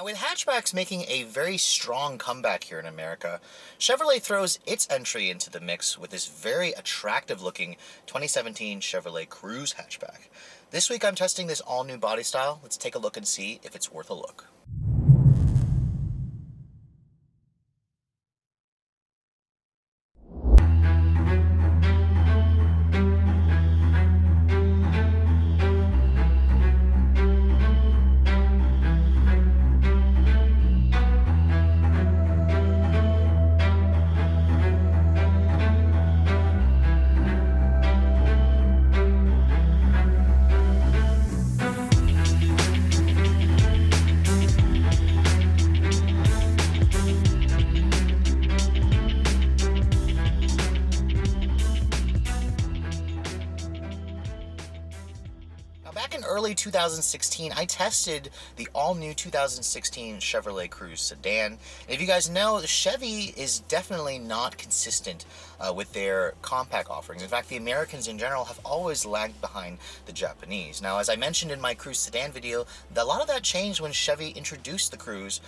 Now, with hatchbacks making a very strong comeback here in America, Chevrolet throws its entry into the mix with this very attractive looking 2017 Chevrolet Cruze hatchback. This week I'm testing this all new body style. Let's take a look and see if it's worth a look. Back in early 2016, I tested the all-new 2016 Chevrolet Cruze sedan. And if you guys know, Chevy is definitely not consistent with their compact offerings. In fact, the Americans in general have always lagged behind the Japanese. Now, as I mentioned in my Cruze sedan video, a lot of that changed when Chevy introduced the Cruze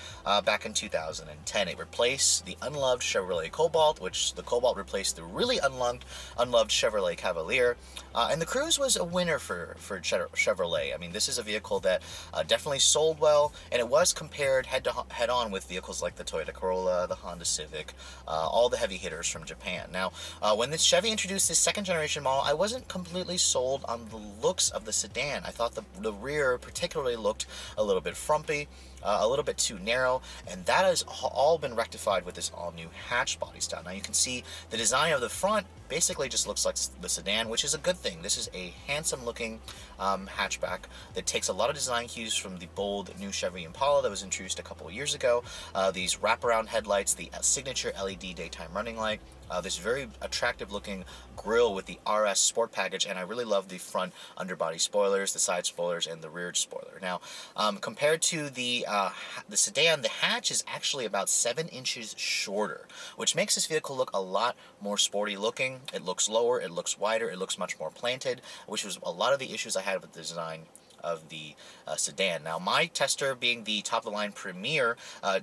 back in 2010. It replaced the unloved Chevrolet Cobalt, which the Cobalt replaced the really unloved Chevrolet Cavalier. And the Cruze was a winner for Chevrolet. I mean, this is a vehicle that definitely sold well, and it was compared head-on with vehicles like the Toyota Corolla, the Honda Civic, all the heavy hitters from Japan. Now, when this Chevy introduced this second generation model, I wasn't completely sold on the looks of the sedan. I thought the rear particularly looked a little bit frumpy, a little bit too narrow, and that has all been rectified with this all-new hatch body style. Now you can see the design of the front basically just looks like the sedan, which is a good thing. This is a handsome looking hatchback that takes a lot of design cues from the bold new Chevy Impala that was introduced a couple of years ago. These wraparound headlights, the signature LED daytime running light, this very attractive looking grille with the RS Sport package, and I really love the front underbody spoilers, the side spoilers, and the rear spoiler. Now, compared to the sedan, the hatch is actually about 7 inches shorter, which makes this vehicle look a lot more sporty looking. It looks lower, it looks wider, it looks much more planted, which was a lot of the issues I had with the design of the sedan. Now, my tester, being the top-of-the-line Premier,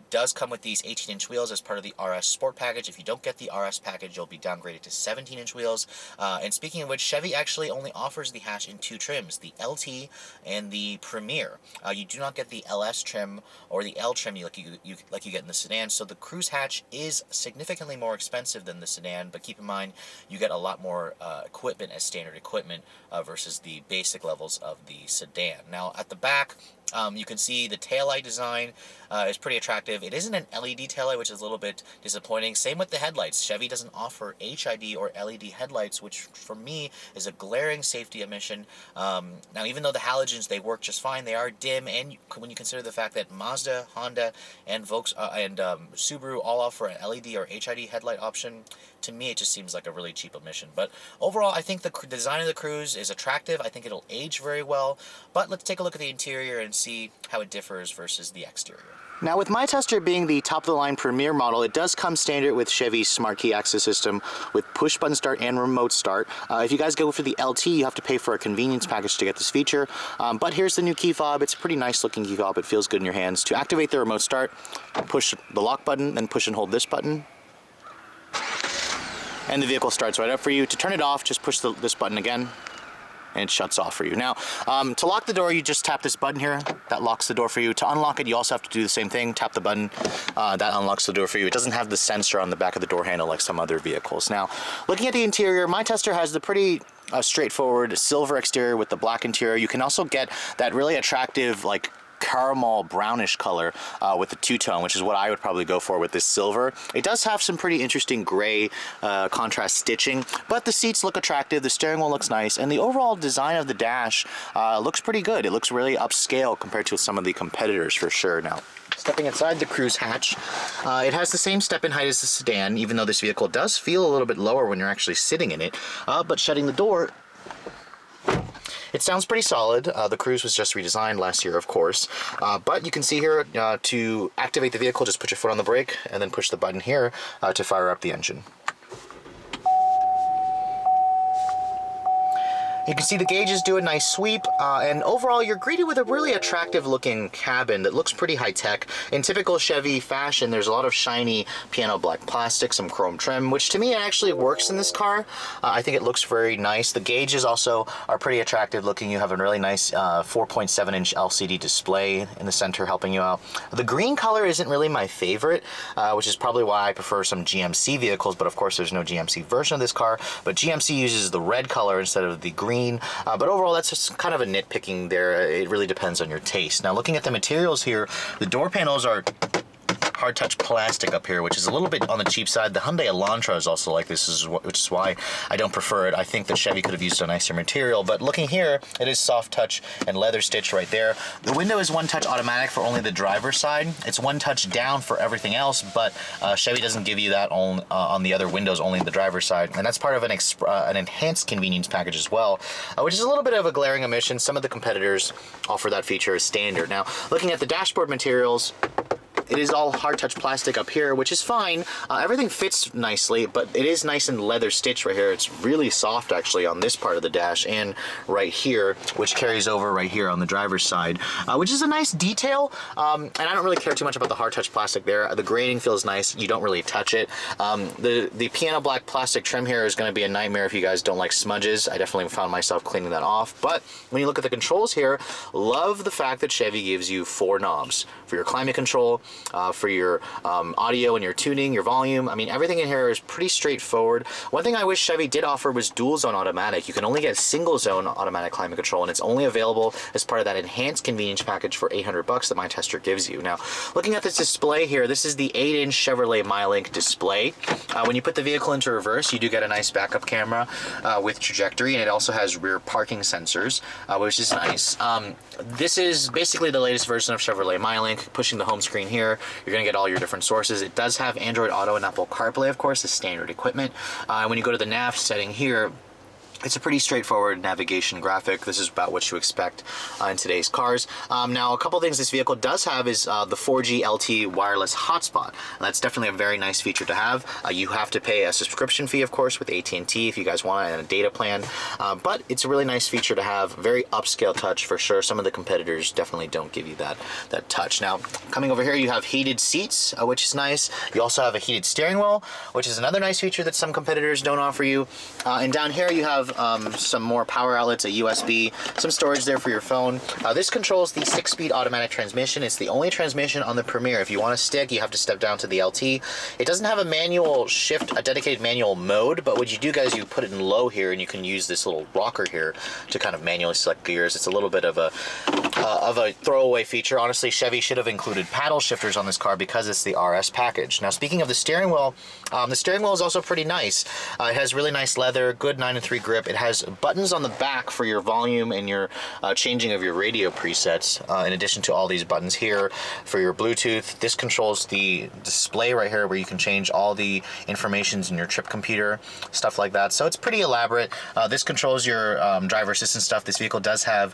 does come with these 18-inch wheels as part of the RS Sport package. If you don't get the RS package, you'll be downgraded to 17-inch wheels. And speaking of which, Chevy actually only offers the hatch in 2 trims, the LT and the Premier. You do not get the LS trim or the L trim like you get in the sedan, so the Cruze hatch is significantly more expensive than the sedan, but keep in mind, you get a lot more equipment as standard equipment versus the basic levels of the sedan. Now, at the back, you can see the taillight design is pretty attractive. It isn't an LED taillight, which is a little bit disappointing. Same with the headlights. Chevy doesn't offer HID or LED headlights, which for me is a glaring safety omission. Now, even though the halogens, they work just fine, they are dim, and when you consider the fact that Mazda, Honda, and Subaru all offer an LED or HID headlight option, to me it just seems like a really cheap omission. But overall, I think the design of the Cruze is attractive. I think it'll age very well. But let's take a look at the interior and see how it differs versus the exterior. Now, with my tester being the top-of-the-line Premier model, it does come standard with Chevy's Smart Key Access System with push-button start and remote start. If you guys go for the LT, you have to pay for a convenience package to get this feature. But here's the new key fob. It's a pretty nice-looking key fob. It feels good in your hands. To activate the remote start, push the lock button, then push and hold this button, and the vehicle starts right up for you. To turn it off, just push this button again, and it shuts off for you. Now, to lock the door, you just tap this button here. That locks the door for you. To unlock it, you also have to do the same thing. Tap the button. That unlocks the door for you. It doesn't have the sensor on the back of the door handle like some other vehicles. Now, looking at the interior, my tester has the pretty straightforward silver exterior with the black interior. You can also get that really attractive, like, caramel brownish color with the two-tone, which is what I would probably go for with this silver. It does have some pretty interesting gray contrast stitching, but the seats look attractive, the steering wheel looks nice, and the overall design of the dash looks pretty good. It looks really upscale compared to some of the competitors for sure. Now, stepping inside the Cruze hatch, it has the same step-in height as the sedan, even though this vehicle does feel a little bit lower when you're actually sitting in it, but shutting the door, it sounds pretty solid. The Cruze was just redesigned last year, of course. But you can see here, to activate the vehicle, just put your foot on the brake and then push the button here to fire up the engine. You can see the gauges do a nice sweep, and overall you're greeted with a really attractive looking cabin that looks pretty high tech. In typical Chevy fashion, there's a lot of shiny piano black plastic, some chrome trim, which to me actually works in this car. I think it looks very nice. The gauges also are pretty attractive looking. You have a really nice 4.7-inch LCD display in the center helping you out. The green color isn't really my favorite, which is probably why I prefer some GMC vehicles, but of course there's no GMC version of this car. But GMC uses the red color instead of the green. But overall, that's just kind of a nitpicking there. It really depends on your taste. Now, looking at the materials here, the door panels are hard touch plastic up here, which is a little bit on the cheap side. The Hyundai Elantra is also like this, which is why I don't prefer it. I think the Chevy could have used a nicer material, but looking here, it is soft touch and leather stitch right there. The window is one touch automatic for only the driver's side. It's one touch down for everything else, but Chevy doesn't give you that on the other windows, only the driver's side, and that's part of an enhanced convenience package as well, which is a little bit of a glaring omission. Some of the competitors offer that feature as standard. Now, looking at the dashboard materials, it is all hard touch plastic up here, which is fine. Everything fits nicely, but it is nice and leather stitched right here. It's really soft actually on this part of the dash and right here, which carries over right here on the driver's side, which is a nice detail. And I don't really care too much about the hard touch plastic there. The grading feels nice. You don't really touch it. The piano black plastic trim here is going to be a nightmare if you guys don't like smudges. I definitely found myself cleaning that off. But when you look at the controls here, love the fact that Chevy gives you 4 knobs for your climate control, for your audio and your tuning, your volume. I mean, everything in here is pretty straightforward. One thing I wish Chevy did offer was dual zone automatic. You can only get single zone automatic climate control, and it's only available as part of that enhanced convenience package for $800 that my tester gives you. Now, looking at this display here, this is the 8-inch Chevrolet MyLink display. When you put the vehicle into reverse, you do get a nice backup camera with trajectory, and it also has rear parking sensors, which is nice. This is basically the latest version of Chevrolet MyLink. Pushing the home screen here, you're going to get all your different sources. It does have Android Auto and Apple CarPlay, of course, as standard equipment. When you go to the nav setting here, it's a pretty straightforward navigation graphic. This is about what you expect in today's cars. Now, a couple things this vehicle does have is the 4G LTE wireless hotspot. And that's definitely a very nice feature to have. You have to pay a subscription fee, of course, with AT&T if you guys want it, and a data plan. But it's a really nice feature to have. Very upscale touch for sure. Some of the competitors definitely don't give you that touch. Now, coming over here, you have heated seats, which is nice. You also have a heated steering wheel, which is another nice feature that some competitors don't offer you. And down here, you have some more power outlets, a USB, some storage there for your phone. This controls the 6-speed automatic transmission. It's the only transmission on the Premier. If you want to stick, you have to step down to the LT. It doesn't have a manual shift, a dedicated manual mode, but what you do, guys, you put it in low here, and you can use this little rocker here to kind of manually select gears. It's a little bit of a throwaway feature. Honestly, Chevy should have included paddle shifters on this car because it's the RS package. Now, speaking of the steering wheel is also pretty nice. It has really nice leather, good 9-3 grip. It has buttons on the back for your volume and your changing of your radio presets, in addition to all these buttons here for your Bluetooth. This controls the display right here where you can change all the informations in your trip computer, stuff like that. So it's pretty elaborate. This controls your driver assistance stuff. This vehicle does have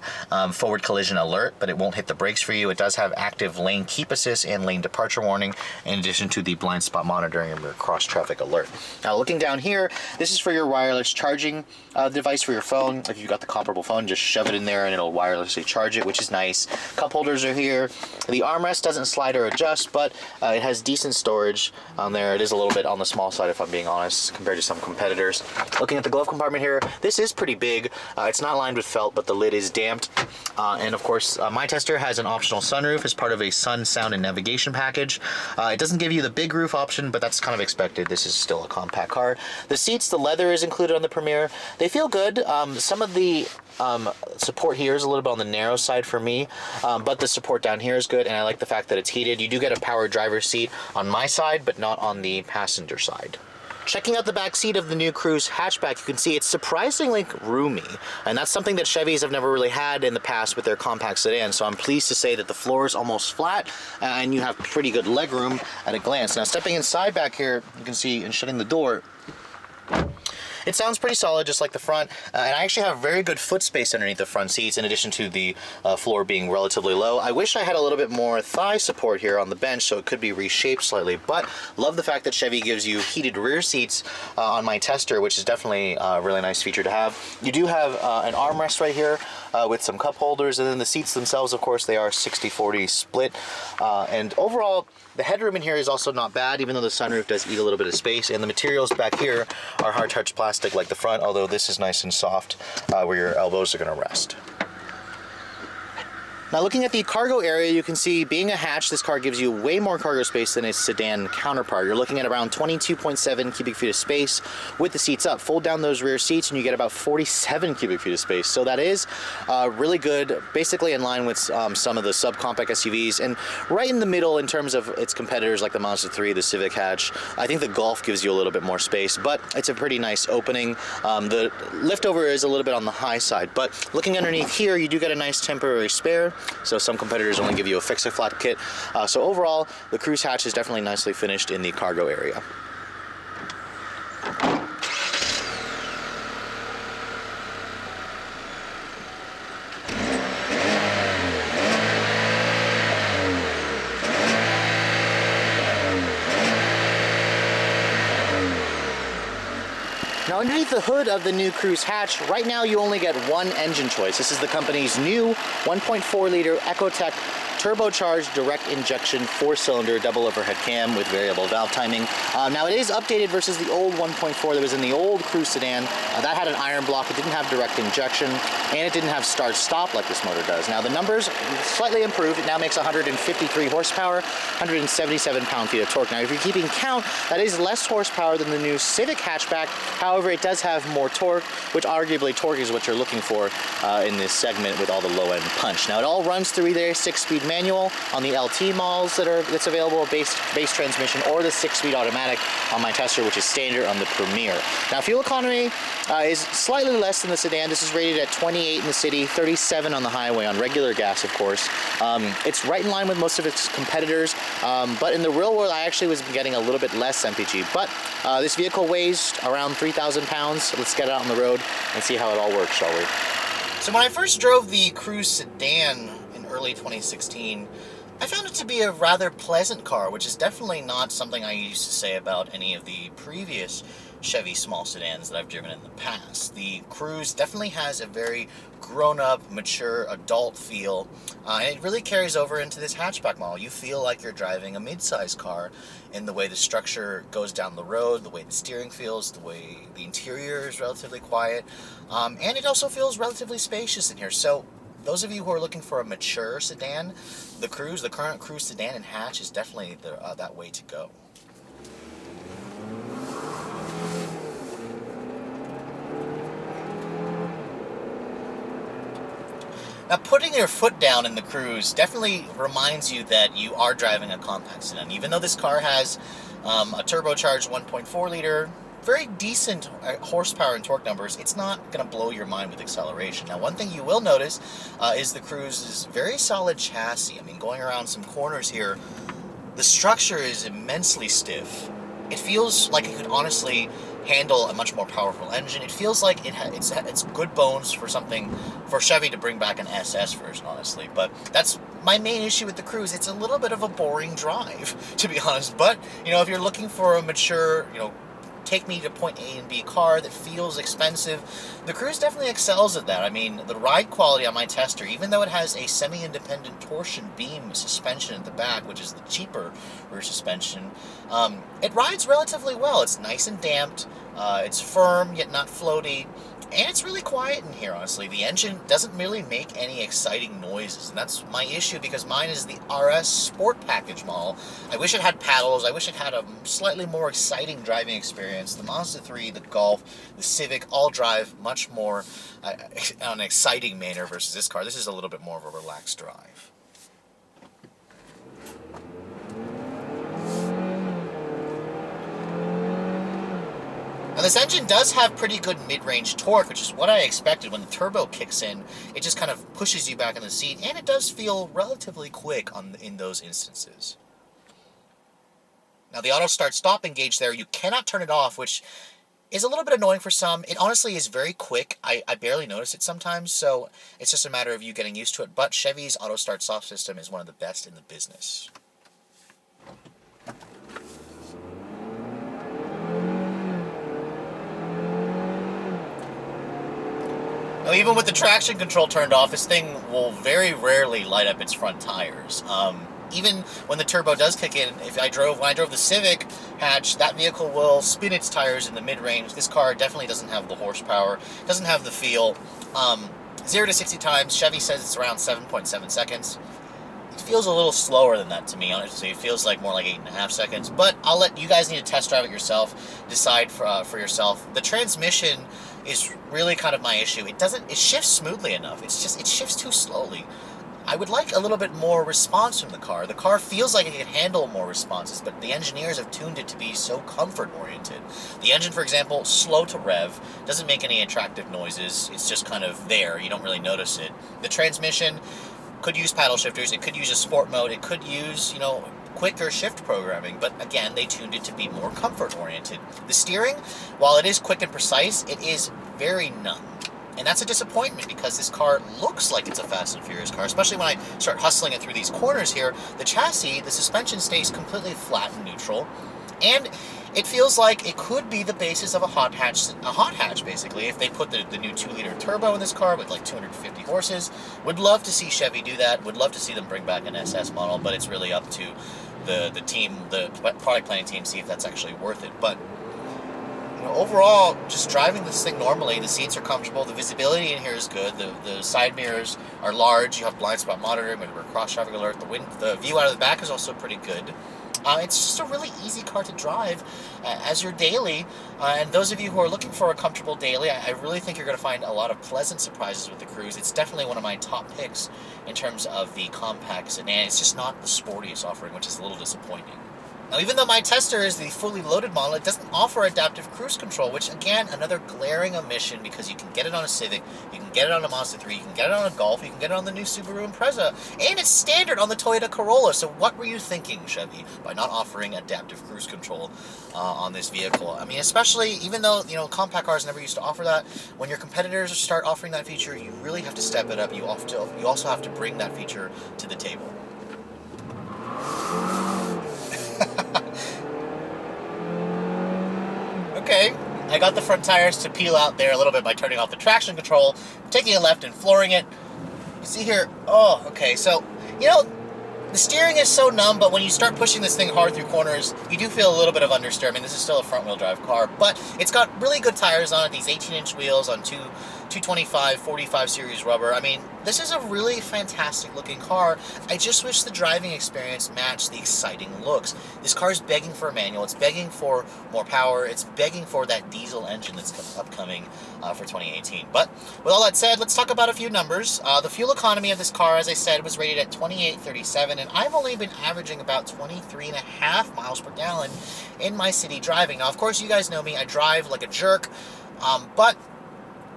forward collision alert, but it won't hit the brakes for you. It does have active lane keep assist and lane departure warning, in addition to the blind spot monitoring and your cross traffic alert. Now, looking down here, this is for your wireless charging device for your phone. If you've got the comparable phone, just shove it in there and it'll wirelessly charge it, which is nice. Cup holders are here. The armrest doesn't slide or adjust, but it has decent storage on there. It is a little bit on the small side, if I'm being honest, compared to some competitors. Looking at the glove compartment here, this is pretty big. It's not lined with felt, but the lid is damped. And of course, my tester has an optional sunroof as part of a sun, sound, and navigation package. It doesn't give you the big roof option, but that's kind of expected. This is still a compact car. The seats, the leather is included on the Premier. They feel good. Some of the support here is a little bit on the narrow side for me, but the support down here is good, and I like the fact that it's heated. You do get a power driver's seat on my side, but not on the passenger side. Checking out the back seat of the new Cruze Hatchback, you can see it's surprisingly roomy, and that's something that Chevys have never really had in the past with their compact sedan, so I'm pleased to say that the floor is almost flat, and you have pretty good legroom at a glance. Now, stepping inside back here, you can see, and shutting the door, it sounds pretty solid, just like the front. And I actually have very good foot space underneath the front seats, in addition to the floor being relatively low. I wish I had a little bit more thigh support here on the bench, so it could be reshaped slightly. But love the fact that Chevy gives you heated rear seats on my tester, which is definitely a really nice feature to have. You do have an armrest right here with some cup holders, and then the seats themselves, of course, they are 60-40 split. And overall, the headroom in here is also not bad, even though the sunroof does eat a little bit of space. And the materials back here are hard touch plastic like the front, although this is nice and soft where your elbows are going to rest. Now looking at the cargo area, you can see being a hatch, this car gives you way more cargo space than its sedan counterpart. You're looking at around 22.7 cubic feet of space with the seats up. Fold down those rear seats and you get about 47 cubic feet of space. So that is really good, basically in line with some of the subcompact SUVs, and right in the middle in terms of its competitors like the Mazda 3, the Civic hatch. I think the Golf gives you a little bit more space, but it's a pretty nice opening. The liftover is a little bit on the high side, but looking underneath here, you do get a nice temporary spare. So some competitors only give you a fix-a-flat kit. So overall, the Cruze hatch is definitely nicely finished in the cargo area. Now underneath the hood of the new Cruze hatch, right now you only get one engine choice. This is the company's new 1.4-liter EcoTech turbocharged direct injection 4-cylinder double overhead cam with variable valve timing. Now it is updated versus the old 1.4 that was in the old Cruze sedan. That had an iron block, it didn't have direct injection, and it didn't have start-stop like this motor does. Now the numbers slightly improved. It now makes 153 horsepower, 177 pound-feet of torque. Now if you're keeping count, that is less horsepower than the new Civic hatchback. However, it does have more torque, which arguably torque is what you're looking for in this segment with all the low-end punch. Now it all runs through either a 6-speed manual on the LT models that's available, base transmission, or the 6-speed automatic on my tester, which is standard on the Premier. Now fuel economy is slightly less than the sedan. This is rated at 28 in the city, 37 on the highway on regular gas, of course. It's right in line with most of its competitors, but in the real world I actually was getting a little bit less MPG. But this vehicle weighs around 3,000 pounds. Let's get it out on the road and see how it all works, shall we? So when I first drove the Cruze sedan in early 2016, I found it to be a rather pleasant car, which is definitely not something I used to say about any of the previous Chevy small sedans that I've driven in the past. The Cruze definitely has a very grown-up, mature, adult feel, and it really carries over into this hatchback model. You feel like you're driving a mid-size car in the way the structure goes down the road, the way the steering feels, the way the interior is relatively quiet, and it also feels relatively spacious in here. So those of you who are looking for a mature sedan, the Cruze, the current Cruze sedan and hatch is definitely that way to go. Now, putting your foot down in the Cruze definitely reminds you that you are driving a compact sedan. Even though this car has a turbocharged 1.4-liter, very decent horsepower and torque numbers, it's not going to blow your mind with acceleration. Now, one thing you will notice is the Cruze's very solid chassis. I mean, going around some corners here, the structure is immensely stiff. It feels like it could honestly handle a much more powerful engine. It feels like it's good bones for Chevy to bring back an SS version, honestly. But that's my main issue with the Cruze. It's a little bit of a boring drive, to be honest. But, you know, if you're looking for a mature, you know, take me to point A and B car that feels expensive, the Cruze definitely excels at that. I mean, the ride quality on my tester, even though it has a semi-independent torsion beam suspension at the back, which is the cheaper rear suspension, it rides relatively well. It's nice and damped, it's firm yet not floaty, and it's really quiet in here, honestly. The engine doesn't really make any exciting noises, and that's my issue because mine is the RS Sport Package model. I wish it had paddles. I wish it had a slightly more exciting driving experience. The Mazda 3, the Golf, the Civic all drive much more on an exciting manner versus this car. This is a little bit more of a relaxed drive. Now this engine does have pretty good mid-range torque, which is what I expected. When the turbo kicks in, it just kind of pushes you back in the seat, and it does feel relatively quick in those instances. Now the auto start stop engage there, you cannot turn it off, which is a little bit annoying for some. It honestly is very quick. I barely notice it sometimes, so it's just a matter of you getting used to it. But Chevy's auto start soft system is one of the best in the business. Now, even with the traction control turned off, this thing will very rarely light up its front tires. Even when the turbo does kick in, when I drove the Civic hatch, that vehicle will spin its tires in the mid-range. This car definitely doesn't have the horsepower, doesn't have the feel. 0 to 60 times, Chevy says it's around 7.7 seconds. It feels a little slower than that to me, honestly. It feels like more like 8.5 seconds. But I'll let you guys need to test drive it yourself, decide for yourself. The transmission is really kind of my issue. It shifts smoothly enough. It shifts too slowly. I would like a little bit more response from the car. The car feels like it can handle more responses, but the engineers have tuned it to be so comfort-oriented. The engine, for example, slow to rev, doesn't make any attractive noises. It's just kind of there. You don't really notice it. The transmission could use paddle shifters. It could use a sport mode. It could use, quicker shift programming, but again, they tuned it to be more comfort-oriented. The steering, while it is quick and precise, it is very numb. And that's a disappointment because this car looks like it's a Fast and Furious car, especially when I start hustling it through these corners here. The chassis, the suspension stays completely flat and neutral, and it feels like it could be the basis of a hot hatch basically, if they put the new 2-liter turbo in this car with like 250 horses. Would love to see Chevy do that. Would love to see them bring back an SS model, but it's really up to the team, the product planning team, see if that's actually worth it. But overall, just driving this thing normally, the seats are comfortable, the visibility in here is good, the side mirrors are large, you have blind spot monitoring with cross traffic alert, the view out of the back is also pretty good. It's just a really easy car to drive as your daily, and those of you who are looking for a comfortable daily, I really think you're going to find a lot of pleasant surprises with the Cruze. It's definitely one of my top picks in terms of the compact sedan. It's just not the sportiest offering, which is a little disappointing. Now, even though my tester is the fully loaded model, it doesn't offer adaptive cruise control, which, again, another glaring omission because you can get it on a Civic, you can get it on a Mazda 3, you can get it on a Golf, you can get it on the new Subaru Impreza, and it's standard on the Toyota Corolla. So what were you thinking, Chevy, by not offering adaptive cruise control on this vehicle? I mean, especially, even though, compact cars never used to offer that, when your competitors start offering that feature, you really have to step it up. You also have to bring that feature to the table. Okay, I got the front tires to peel out there a little bit by turning off the traction control, taking it left and flooring it. You see here, oh, okay, so, the steering is so numb, but when you start pushing this thing hard through corners, you do feel a little bit of understeer. I mean, this is still a front-wheel drive car, but it's got really good tires on it, these 18-inch wheels on 225, 45 series rubber. I mean, this is a really fantastic looking car. I just wish the driving experience matched the exciting looks. This car is begging for a manual. It's begging for more power. It's begging for that diesel engine that's upcoming for 2018. But with all that said, let's talk about a few numbers. The fuel economy of this car, as I said, was rated at 28.37, and I've only been averaging about 23.5 miles per gallon in my city driving. Now, of course, you guys know me. I drive like a jerk, but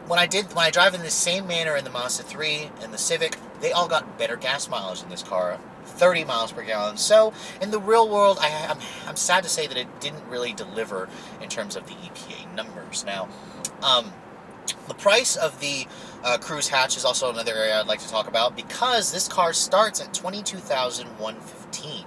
when I drive in the same manner in the Mazda 3 and the Civic, they all got better gas mileage in this car, 30 miles per gallon. So in the real world, I'm sad to say that it didn't really deliver in terms of the EPA numbers. Now, the price of the Cruze hatch is also another area I'd like to talk about because this car starts at $22,115.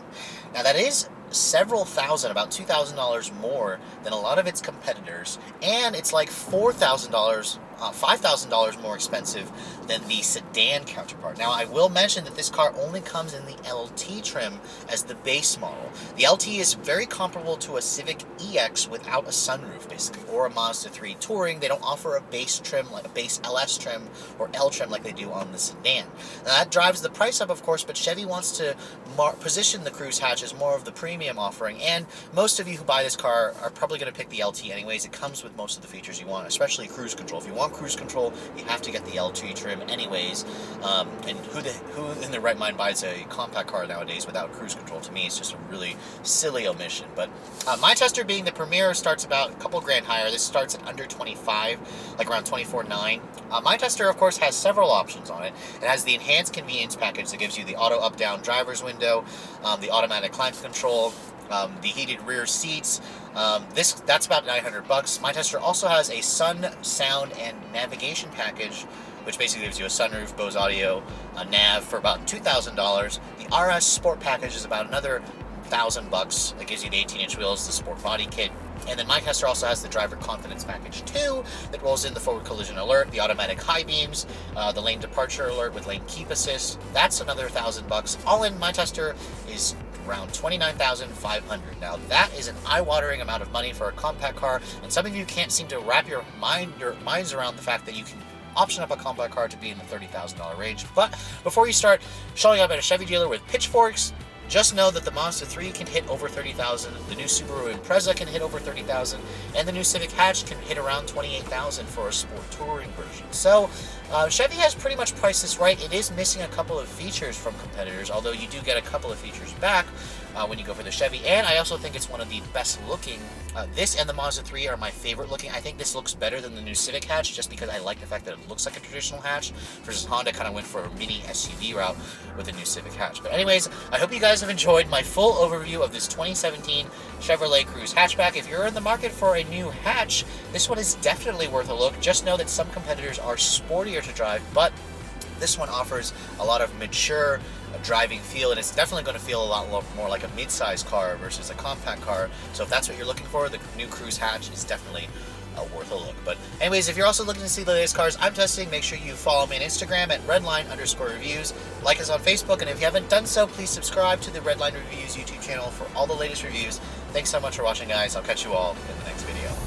Now that is several thousand, about $2,000 more than a lot of its competitors, and it's like $4,000, $5,000 more expensive than the sedan counterpart. Now, I will mention that this car only comes in the LT trim as the base model. The LT is very comparable to a Civic EX without a sunroof, basically, or a Mazda 3 Touring. They don't offer a base trim, like a base LS trim or L trim like they do on the sedan. Now, that drives the price up, of course, but Chevy wants to position the Cruze hatch as more of the premium offering, and most of you who buy this car are probably going to pick the LT anyways. It comes with most of the features you want, especially cruise control. If you want cruise control, you have to get the LT trim anyways, and who in their right mind buys a compact car nowadays without cruise control? To me, it's just a really silly omission. But my tester, being the Premier, starts about a couple grand higher. This starts at under 25, like around 24.9. My tester, of course, has several options on it. It has the enhanced convenience package that gives you the auto up-down driver's window, the automatic climate control, the heated rear seats. That's about $900. My tester also has a sun, sound, and navigation package, which basically gives you a sunroof, Bose audio, a nav for about $2,000. The RS Sport package is about another $1,000. It gives you the 18-inch wheels, the sport body kit. And then my tester also has the driver confidence package 2 that rolls in the forward collision alert, the automatic high beams, the lane departure alert with lane keep assist. That's another $1,000. All in, my tester is around $29,500. Now that is an eye-watering amount of money for a compact car, and some of you can't seem to wrap your minds around the fact that you can option up a compact car to be in the $30,000 range. But before you start showing up at a Chevy dealer with pitchforks, just know that the Mazda 3 can hit over $30,000, the new Subaru Impreza can hit over $30,000, and the new Civic Hatch can hit around $28,000 for a sport touring version. So Chevy has pretty much priced this right. It is missing a couple of features from competitors, although you do get a couple of features back when you go for the Chevy, and I also think it's one of the best looking. This and the Mazda 3 are my favorite looking. I think this looks better than the new Civic Hatch just because I like the fact that it looks like a traditional hatch, versus Honda kind of went for a mini SUV route with the new Civic Hatch. But anyways, I hope you guys have enjoyed my full overview of this 2017 Chevrolet Cruze Hatchback. If you're in the market for a new hatch, this one is definitely worth a look. Just know that some competitors are sportier to drive, but this one offers a lot of mature driving feel, and it's definitely going to feel a lot more like a mid-size car versus a compact car. So if that's what you're looking for, the new Cruze Hatch is definitely worth a look. But anyways, if you're also looking to see the latest cars I'm testing, make sure you follow me on Instagram at redline_reviews, like us on Facebook, and if you haven't done so, please subscribe to the Redline Reviews YouTube channel for all the latest reviews. Thanks so much for watching, guys. I'll catch you all in the next video.